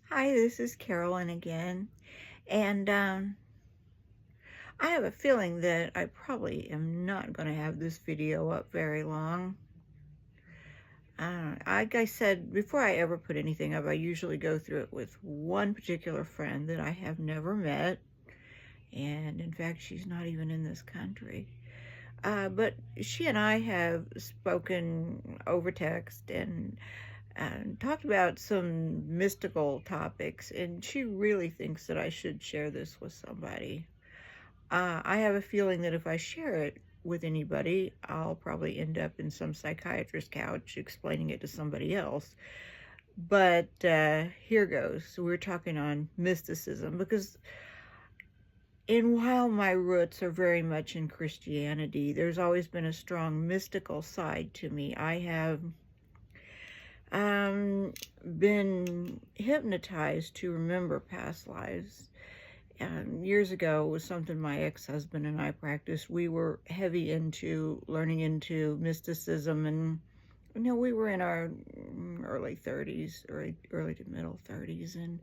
Hi, this is Carolyn again, and I have a feeling that I probably am not going to have this video up very long. Like I said, before I ever put anything up, I usually go through it with one particular friend that I have never met, and in fact, she's not even in this country. But she and I have spoken over text and talked about some mystical topics, and she really thinks that I should share this with somebody. I have a feeling that if I share it with anybody, I'll probably end up in some psychiatrist's couch explaining it to somebody else. But here goes. So we're talking on mysticism because, while my roots are very much in Christianity, there's always been a strong mystical side to me. I have been hypnotized to remember past lives. Years ago, it was something my ex-husband and I practiced. We were heavy into learning into mysticism, and we were in our early 30s, early to middle 30s, and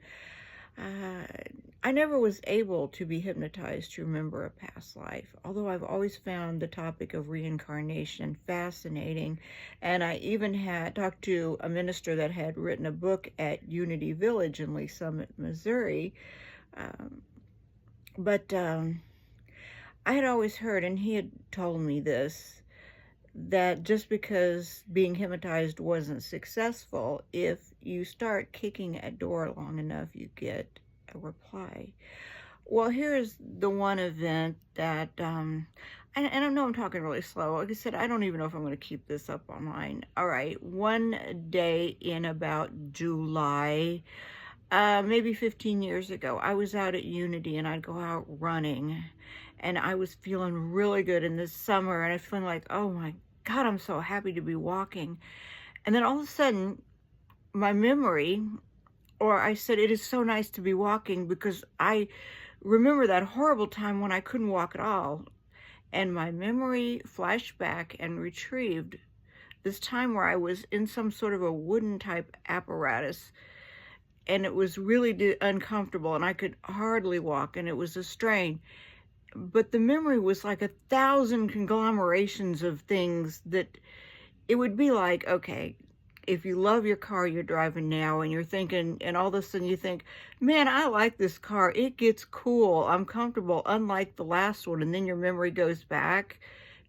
I never was able to be hypnotized to remember a past life, although I've always found the topic of reincarnation fascinating. And I even had talked to a minister that had written a book at Unity Village in Lee Summit, Missouri. But I had always heard, and he had told me this, that just because being hypnotized wasn't successful, if you start kicking a door long enough, you get a reply. Well, here's the one event that, and I know I'm talking really slow. Like I said, I don't even know if I'm going to keep this up online. All right, one day in about July, maybe 15 years ago, I was out at Unity and I'd go out running, and I was feeling really good in this summer, and I was feeling like, oh my God, I'm so happy to be walking. And then all of a sudden, my memory, or I said, it is so nice to be walking, because I remember that horrible time when I couldn't walk at all. And my memory flashed back and retrieved this time where I was in some sort of a wooden type apparatus, and it was really uncomfortable, and I could hardly walk, and it was a strain. But the memory was like 1,000 conglomerations of things that it would be like, okay, if you love your car you're driving now, and you're thinking, and all of a sudden you think, man, I like this car. It gets cool. I'm comfortable, unlike the last one. And then your memory goes back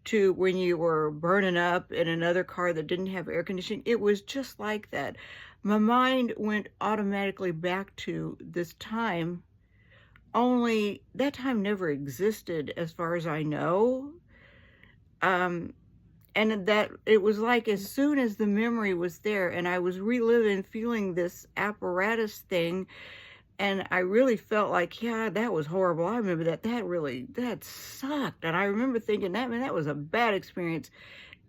to when you were burning up in another car that didn't have air conditioning. It was just like that. My mind went automatically back to this time, only that time never existed as far as I know. And that it was like as soon as the memory was there and I was reliving, feeling this apparatus thing, and I really felt like, yeah, that was horrible. I remember that sucked. And I remember thinking, that was a bad experience.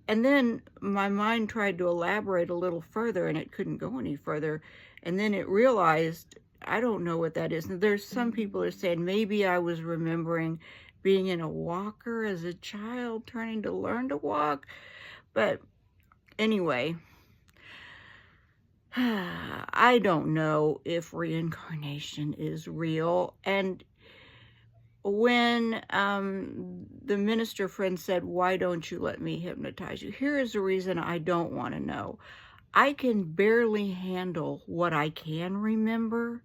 And then my mind tried to elaborate a little further, and it couldn't go any further. And then it realized, I don't know what that is. And there's some people that are saying maybe I was remembering being in a walker as a child, trying to learn to walk. But anyway, I don't know if reincarnation is real. And when the minister friend said, why don't you let me hypnotize you? Here is the reason I don't want to know. I can barely handle what I can remember.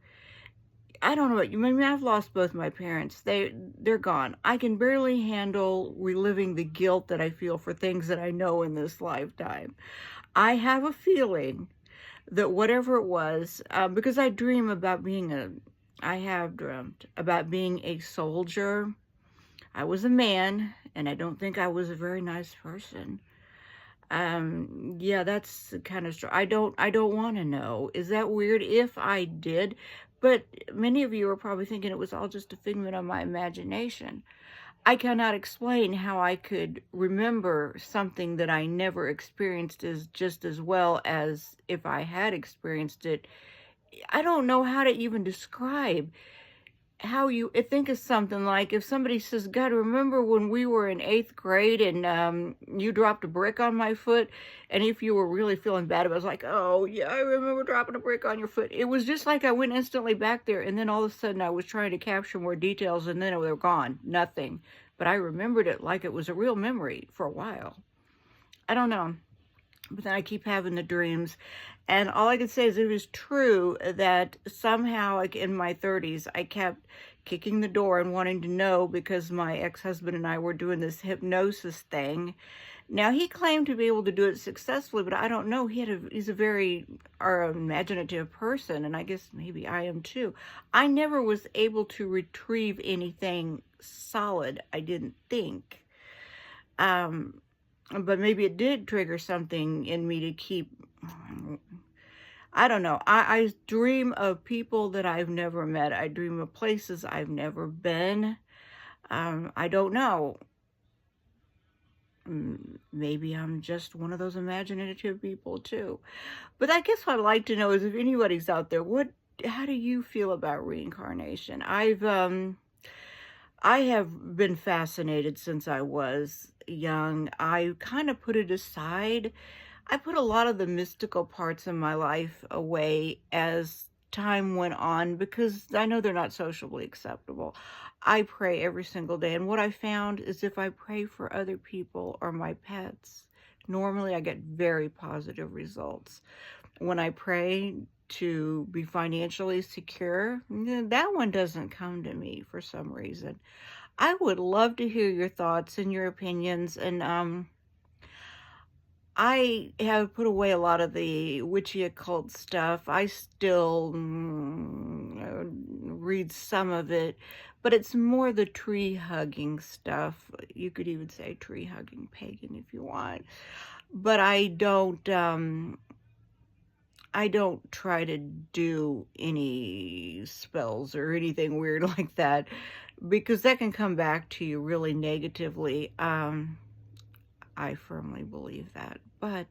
I don't know about you. I mean, I've lost both my parents. They're gone. I can barely handle reliving the guilt that I feel for things that I know in this lifetime. I have a feeling that whatever it was, because I have dreamt about being a soldier. I was a man, and I don't think I was a very nice person. Yeah, that's kind of I don't want to know. Is that weird? If I did, but many of you are probably thinking it was all just a figment of my imagination. I cannot explain how I could remember something that I never experienced just as well as if I had experienced it. I don't know how to even describe. how you think of something like if somebody says, God, remember when we were in 8th grade and you dropped a brick on my foot? And if you were really feeling bad about it, I was like, oh, yeah, I remember dropping a brick on your foot. It was just like I went instantly back there. And then all of a sudden I was trying to capture more details and then they were gone. Nothing. But I remembered it like it was a real memory for a while. I don't know. But then I keep having the dreams. And all I can say is it was true that somehow, like in my 30s, I kept kicking the door and wanting to know because my ex-husband and I were doing this hypnosis thing. Now, he claimed to be able to do it successfully, but I don't know. He's a very imaginative person, and I guess maybe I am too. I never was able to retrieve anything solid, I didn't think. But maybe it did trigger something in me to keep, I don't know. I dream of people that I've never met. I dream of places I've never been. I don't know. Maybe I'm just one of those imaginative people too. But I guess what I'd like to know is if anybody's out there, how do you feel about reincarnation? I have been fascinated since I was young. I kind of put it aside. I put a lot of the mystical parts of my life away as time went on because I know they're not socially acceptable. I pray every single day, and what I found is if I pray for other people or my pets, normally I get very positive results. When I pray to be financially secure, that one doesn't come to me for some reason. I would love to hear your thoughts and your opinions, and I have put away a lot of the witchy occult stuff. I still read some of it, but it's more the tree hugging stuff. You could even say tree hugging pagan if you want. But I don't try to do any spells or anything weird like that because that can come back to you really negatively. I firmly believe that. But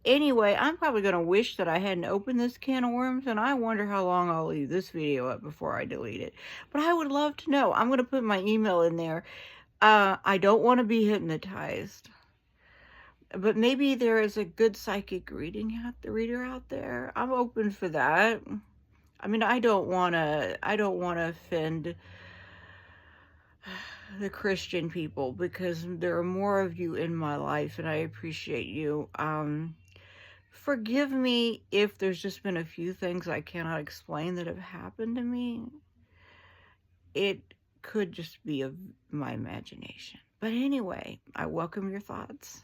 anyway, I'm probably going to wish that I hadn't opened this can of worms, and I wonder how long I'll leave this video up before I delete it. But I would love to know. I'm going to put my email in there. I don't want to be hypnotized. But maybe there is a good psychic reader out there. I'm open for that. I mean, I don't want to offend the Christian people because there are more of you in my life and I appreciate you. Forgive me if there's just been a few things I cannot explain that have happened to me. It could just be of my imagination. But anyway, I welcome your thoughts.